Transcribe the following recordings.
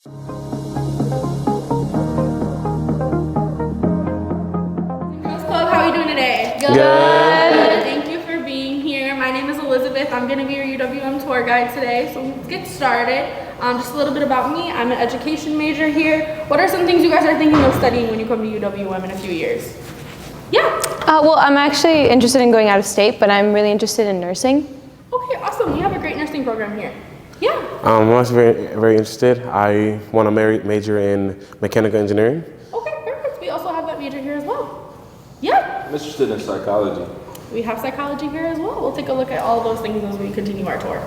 How are you doing today? Good. Thank you for being here. My name is Elizabeth. I'm going to be your UWM tour guide today. So let's get started. Just a little bit about me. I'm an education major here. What are some things you guys are thinking of studying when you come to UWM in a few years? Yeah. Well, I'm actually interested in going out of state, but I'm really interested in nursing. Okay, awesome. We have a great nursing program here. Yeah. I was very interested. I want to major in mechanical engineering. Okay, perfect. We also have that major here as well. Yeah. I'm interested in psychology. We have psychology here as well. We'll take a look at all those things as we continue our tour.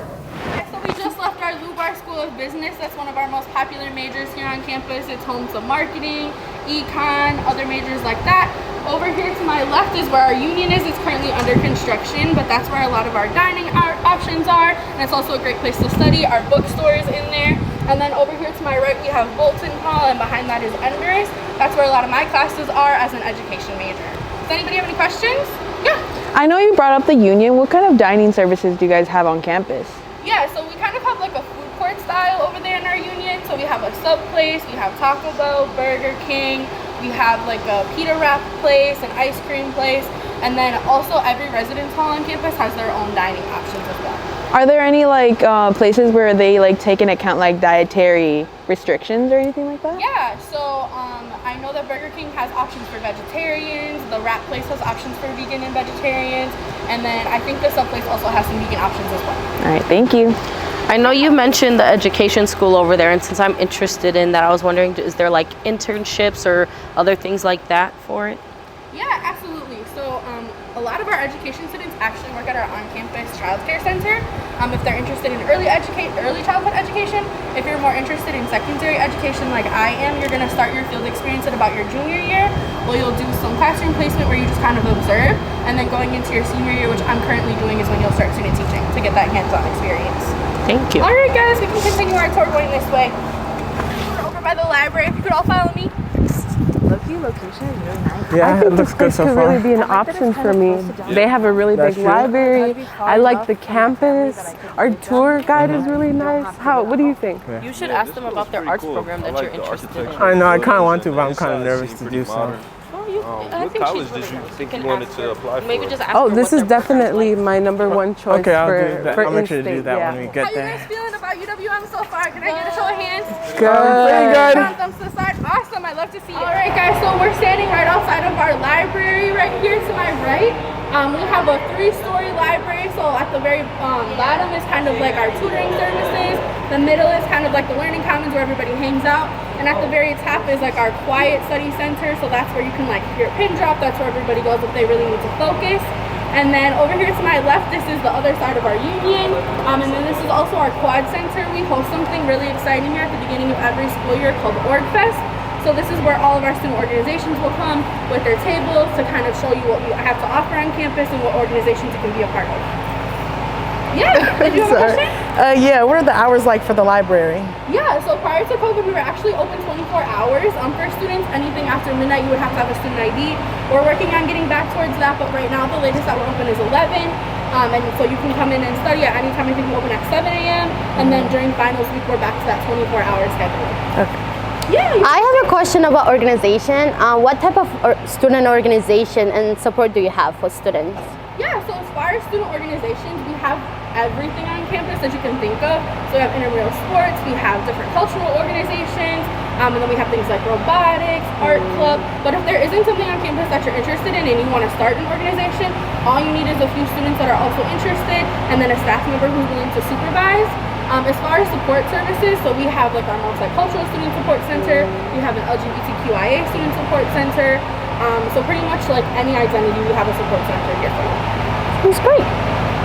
Okay, so we just left our Lubar School of Business. That's one of our most popular majors here on campus. It's home to marketing, econ, other majors like that. Over here to my left is where our union is. It's currently under construction, but that's where a lot of our dining options are. And it's also a great place to study. Our bookstore is in there. And then over here to my right, we have Bolton Hall, and behind that is Enders. That's where a lot of my classes are as an education major. Does anybody have any questions? Yeah. I know you brought up the union. What kind of dining services do you guys have on campus? Yeah, so we kind of have like a food court style over there in our union. So we have a sub place, we have Taco Bell, Burger King, we have like a pita wrap place, an ice cream place, and then also every residence hall on campus has their own dining options as well. Are there any like places where they like take into account like dietary restrictions or anything like that? Yeah, so I know that Burger King has options for vegetarians, the wrap place has options for vegan and vegetarians, and then I think the sub place also has some vegan options as well. All right, thank you. I know you mentioned the education school over there, and since I'm interested in that, I was wondering, is there like internships or other things like that for it? Yeah, absolutely. So a lot of our education students actually work at our on-campus child care center. If they're interested in early childhood education, if you're more interested in secondary education like I am, you're going to start your field experience at about your junior year. Well, you'll do some classroom placement where you just kind of observe, and then going into your senior year, which I'm currently doing, is when you'll start student teaching to get that hands-on experience. Thank you. All right, guys, we can continue our tour going this way. We're over by the library. If you could all follow me. Location is really nice. Yeah, I think it looks this good place so could far. really be an option for me. They have a really big library. I like the campus. Our tour guide is really nice. What do you think? You should ask them about their arts program that you're interested in. I know, I kind of want to, but I'm kind of nervous to do so. What college did you think you wanted to apply for? Maybe just ask Oh, her this what is their definitely my number one choice Okay, I'll for do that. I'll make sure to do in-state, that yeah. when we How get you guys there. feeling about UWM so far? Can I get a show of hands? Pretty good. Thumbs to the side. Awesome. I love to see it. All right, guys. So we're standing right outside of our library right here to my right. We have a 3-story library. So at the very bottom is kind of like our tutoring services. The middle is kind of like the learning commons where everybody hangs out. And at the very top is like our quiet study center. So that's where you can like hear a pin drop. That's where everybody goes if they really need to focus. And then over here to my left, this is the other side of our union. And then this is also our quad center. We host something really exciting here at the beginning of every school year called OrgFest. So this is where all of our student organizations will come with their tables to kind of show you what we have to offer on campus and what organizations you can be a part of. Yeah, did you have a question? Yeah, what are the hours like for the library? Yeah, so prior to COVID, we were actually open 24 hours. For students, anything after midnight, you would have to have a student ID. We're working on getting back towards that, but right now the latest that we're open is 11. And so you can come in and study at any time. I think we open at 7 a.m. And then during finals week, we're back to that 24-hour schedule. Okay. Yeah. I have a question about organization. What type of student organization and support do you have for students? Yeah, so as far as student organizations, we have everything on campus that you can think of. So we have intramural sports, we have different cultural organizations, and then we have things like robotics, art club. But if there isn't something on campus that you're interested in and you want to start an organization, all you need is a few students that are also interested and then a staff member who's willing to supervise. As far as support services, so we have like our multicultural student support center, we have an LGBTQIA student support center. So pretty much like any identity, we have a support center here for you. That's great.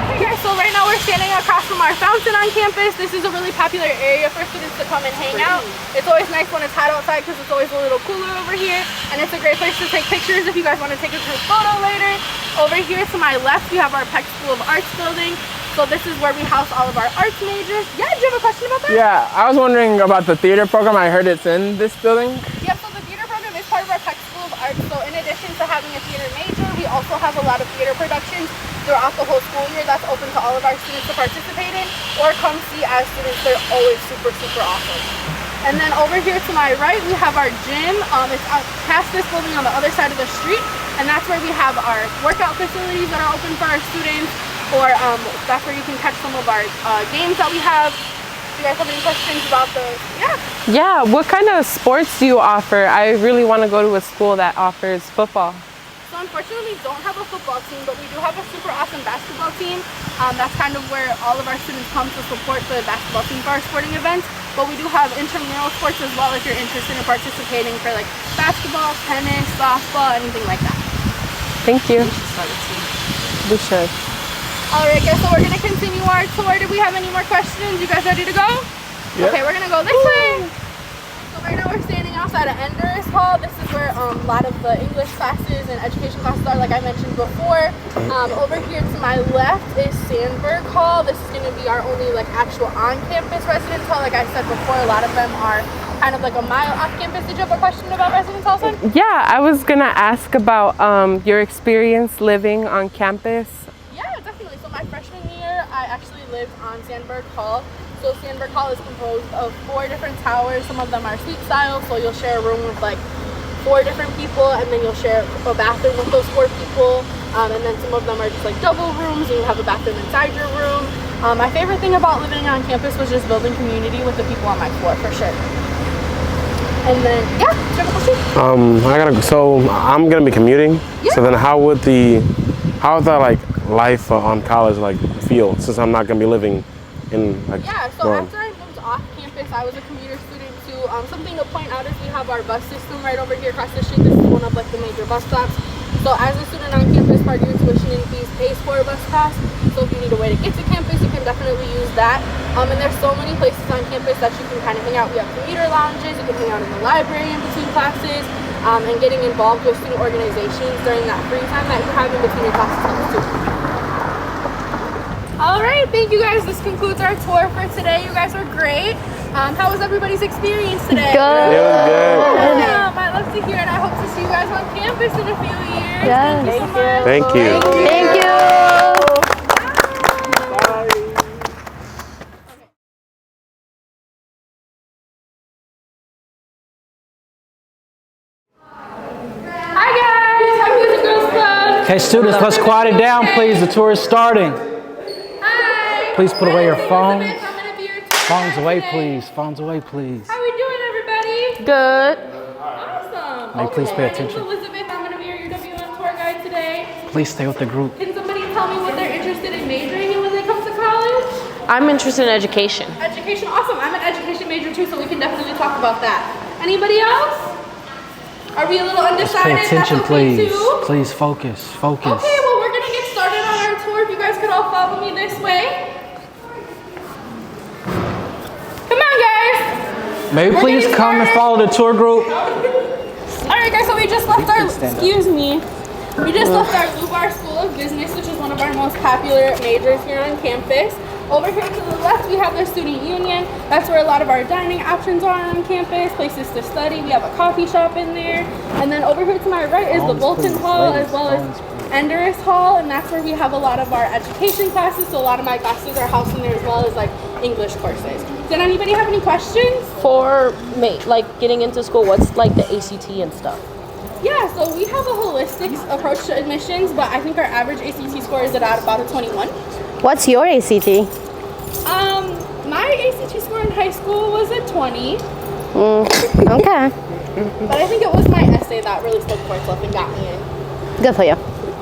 Okay guys, so right now we're standing across from our fountain on campus. This is a really popular area for students to come and hang out. It's always nice when it's hot outside because it's always a little cooler over here. And it's a great place to take pictures if you guys want to take a group photo later. Over here to my left, we have our Peck School of Arts building. So this is where we house all of our arts majors. Yeah, do you have a question about that? Yeah, I was wondering about the theater program. I heard it's in this building. Yep, so the theater program is part of our Peck School of Arts. So in addition to having a theater major, we also have a lot of theater productions throughout the whole school year that's open to all of our students to participate in or come see as students. They're always super, super awesome. And then over here to my right, we have our gym. It's past this building on the other side of the street. And that's where we have our workout facilities that are open for our students. Or that's where you can catch some of our games that we have. Do you guys have any questions about those? Yeah, what kind of sports do you offer? I really want to go to a school that offers football. So unfortunately, we don't have a football team, but we do have a super awesome basketball team. That's kind of where all of our students come to support the basketball team for our sporting events. But we do have intramural sports as well if you're interested in participating for like basketball, tennis, softball, anything like that. Thank you. We should. All right, guys, so we're gonna continue our tour. Do we have any more questions? You guys ready to go? Yep. Okay, we're gonna go this way. So right now we're standing outside of Enders Hall. This is where a lot of the English classes and education classes are, like I mentioned before. Over here to my left is Sandberg Hall. This is gonna be our only like actual on-campus residence hall. Like I said before, a lot of them are kind of like a mile off campus. Did you have a question about residence hall, son? Yeah, I was gonna ask about your experience living on campus. Yeah, definitely. So my freshman year, I actually lived on Sandberg Hall. So Sandberg Hall is composed of 4 different towers. Some of them are suite style, so you'll share a room with like 4 different people, and then you'll share a bathroom with those 4 people. And then some of them are just like double rooms, and you have a bathroom inside your room. My favorite thing about living on campus was just building community with the people on my floor, for sure. And then, yeah, do you have a question? So I'm gonna be commuting. Yeah. So then how would that like life on college like feel, since I'm not gonna be living in like so after I moved off campus, I was a commuter student too. Something to point out is we have our bus system right over here across the street. This is one of like the major bus stops. So as a student on campus, part of your tuition and fees pays for a bus pass. So if you need a way to get to campus, you can definitely use that. And there's so many places on campus that you can kind of hang out. We have commuter lounges, you can hang out in the library in between classes, and getting involved with student organizations during that free time that you have in between your classes too. All right, thank you guys. This concludes our tour for today. You guys were great. How was everybody's experience today? It Good. was good. I love to hear it. I hope to see you guys on campus in a few years. Yes. Thank you so much. Thank you. Thank you. Hi guys, how was the Girls Club? Okay, students, let's quiet it down, please. The tour is starting. Hi. Please put away your phones. I'm gonna be your tour Phones guide away, today. please. Phones away, please. How we doing, everybody? Good. Awesome. May you please pay My name's attention. Elizabeth. I'm gonna be your UWM tour guide today. Please stay with the group. Can somebody tell me what they're interested in majoring in when they come to college? I'm interested in education. Education, awesome. I'm an education major too, so we can definitely talk about that. Anybody else? Are we a little undecided? Pay attention, That's okay please. too? Please focus. Focus. Okay, well we're gonna get started on our tour. If you guys could all follow me this way. Come on, guys. May we We're please getting come and started. follow the tour group? All right, guys. So we just left our. Excuse me. We just left our Lubar School of Business, which is one of our most popular majors here on campus. Over here to the left, we have the Student Union. That's where a lot of our dining options are on campus, places to study. We have a coffee shop in there. And then over here to my right is the Bolton Hall, as well as Enders Hall, and that's where we have a lot of our education classes. So a lot of my classes are housed in there, as well as like English courses. Did anybody have any questions? For like getting into school, what's like the ACT and stuff? Yeah, so we have a holistic approach to admissions, but I think our average ACT score is at about a 21. What's your ACT? My ACT score in high school was a 20. Okay. But I think it was my essay that really spoke for itself and got me in. Good for you.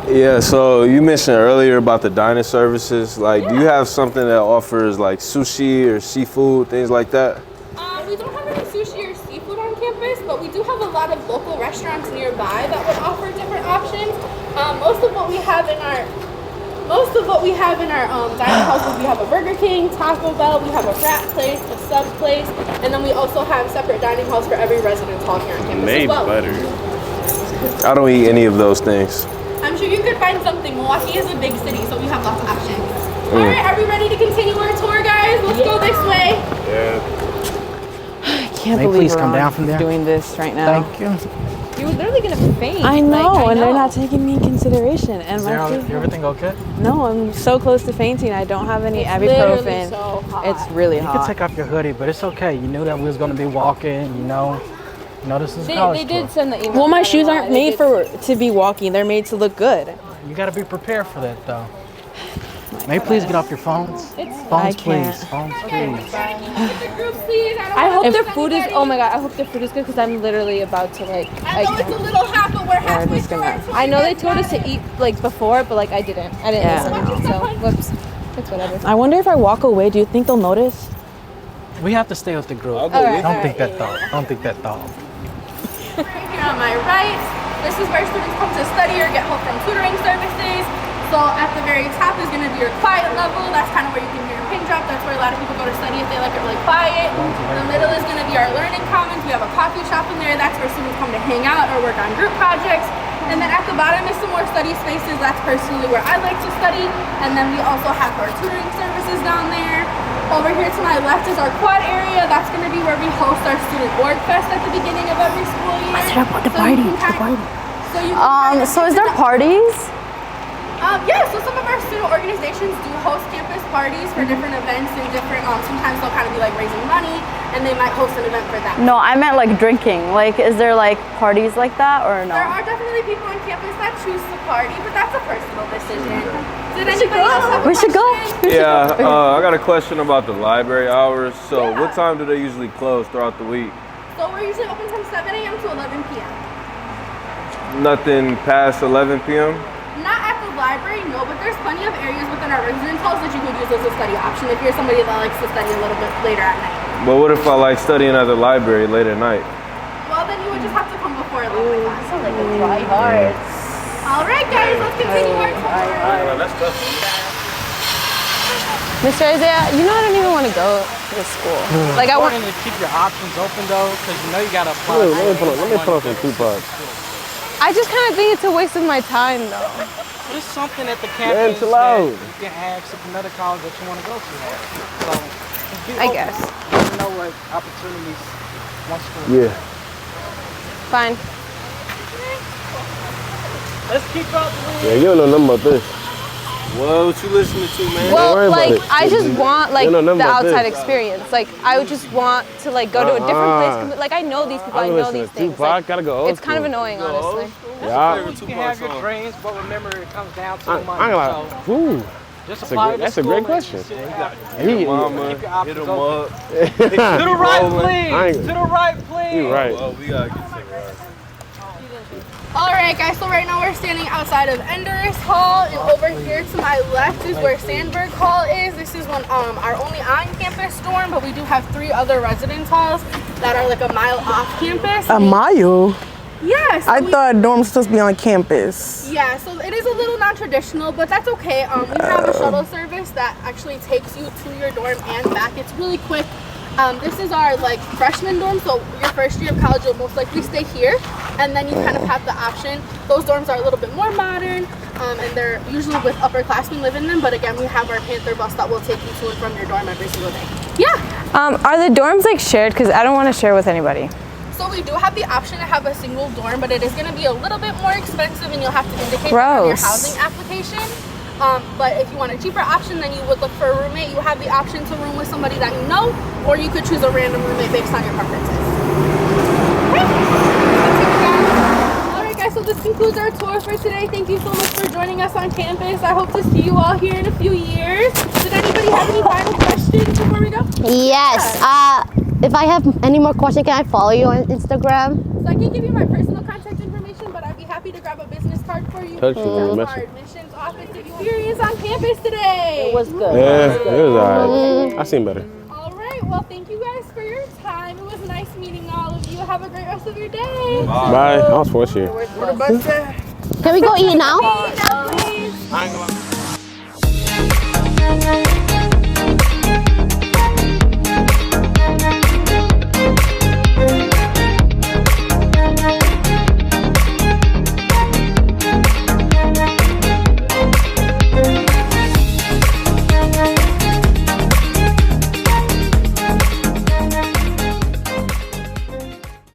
Yeah, so you mentioned earlier about the dining services. Like, do you have something that offers like sushi or seafood, things like that? We don't have any sushi or seafood on campus, but we do have a lot of local restaurants nearby that would offer different options. Most of what we have in our dining houses, we have a Burger King, Taco Bell, we have a frat place, a sub place, and then we also have separate dining halls for every residence hall here on campus as well. Better. I don't eat any of those things. I'm sure you could find something. Milwaukee is a big city, so we have lots of options. All right, are we ready to continue our tour, guys? Let's go this way. Yeah. can't May you believe please come we're down from there? doing this right now. Thank you. You were literally gonna faint. I know, Like, I and they're know. not taking me in consideration. And Is everything okay? no, I'm so close to fainting. I don't have any It's literally ibuprofen. so hot. It's really You hot. can take off your hoodie, but it's okay. You knew that we was gonna be walking. You know this is college They did tour. send the email. Well, my I shoes know, aren't they made did. to be walking. They're made to look good. You gotta be prepared for that, though. May you please get off your phones? It's I Phones, can't. please. Phones, please. I hope hope their their food is. Oh my god, I hope their food is good because I'm literally about to like. I know it's a little hot, but we're halfway just through gonna- our tour. I know they told us to eat like before, but like I didn't. I didn't Yeah. listen. So whoops. It's whatever. I wonder if I walk away, do you think they'll notice? We have to stay with the group. I'll go with Don't think that thought. Don't think that thought. Right here on my right, this is where students come to study or get help from tutoring services. So at the very top is going to be your quiet level. That's kind of where you can hear your pin drop. That's where a lot of people go to study if they like it really quiet. In the middle is going to be our learning commons. We have a coffee shop in there. That's where students come to hang out or work on group projects. And then at the bottom is some more study spaces. That's personally where I like to study. And then we also have our tutoring services down there. Over here to my left is our quad area. That's going to be where we host our student org fest at the beginning of every school year. The party. So you can So is there parties? Yeah, so some of our student organizations do host campus parties for different events and different, sometimes they'll kind of be like raising money and they might host an event for that. No, I meant like drinking. Like, is there like parties like that or no? There are definitely people on campus that choose to party, but that's a personal decision. Did anybody else have a We should go. question? Yeah, I got a question about the library hours. So what time do they usually close throughout the week? So we're usually open from 7 a.m. to 11 p.m. Nothing past 11 p.m.? Not at the library, no, but there's plenty of areas within our residence halls that you could use as a study option if you're somebody that likes to study a little bit later at night. But what if I like studying at the library late at night? Well, then you would just have to come before 11 o'clock. Sounds like a try hard. All right, guys, let's continue our tour. That's tough. Mr. Isaiah, you know I don't even want to go to this school. Like I want. Important to keep your options open, though, because you know you gotta apply. Let me pull up some Tupac. I just kind of think it's a waste of my time though. There's something at the Man, campus chill that out. you can ask at another college that you want to go to. So, just be I open. guess. You never know what opportunities one school. Yeah. Fine. Let's keep up. Yeah, you don't know nothing about this. What you listening to, man? worry Well, about like it. I just want like You know nothing the about this. outside experience. Like I would just want to like go to a different place. Like I know these people. I I'm know listening these to things. Tupac. Like, Gotta go old it's kind of school. annoying, honestly. Yeah. You can have your dreams, but remember it comes down to I money. ain't gonna lie. So Ooh. just That's apply a to great school and question. sit down. He, Mama, Keep your hit options them open. up. To the right, I please. ain't- To the right, please. you right. Oh, we gotta get to the right. All right, guys, so right now we're standing outside of Enderus Hall, and over here to my left is where Sandberg Hall is. This is one our only on-campus dorm, but we do have 3 other residence halls that are like a mile off campus. A mile? Yeah, so I thought dorms were supposed to be on campus. Yeah, so it is a little non-traditional, but that's okay. We have a shuttle service that actually takes you to your dorm and back. It's really quick. This is our like freshman dorm, so your first year of college you'll most likely stay here, and then you kind of have the option. Those dorms are a little bit more modern, and they're usually with upperclassmen live in them, but again we have our Panther bus that will take you to and from your dorm every single day. Yeah. Are the dorms like shared? Because I don't want to share with anybody. So we do have the option to have a single dorm, but it is going to be a little bit more expensive, and you'll have to indicate that on your Gross. housing application. But if you want a cheaper option, then you would look for a roommate. You have the option to room with somebody that you know, or you could choose a random roommate based on your preferences. All right, guys, so this concludes our tour for today. Thank you so much for joining us on campus. I hope to see you all here in a few years. Did anybody have any final questions before we go? Yes. If I have any more questions, can I follow you on Instagram? So I can give you my personal contact information, but I'd be happy to grab a business card for you. Touch you, From message. our admissions office experience on campus today. It was good. Yeah, it was alright. I seen better. All right. Well, thank you guys for your time. It was nice meeting all of you. Have a great rest of your day. Bye. I was 4th year. Can we go eat now? Please.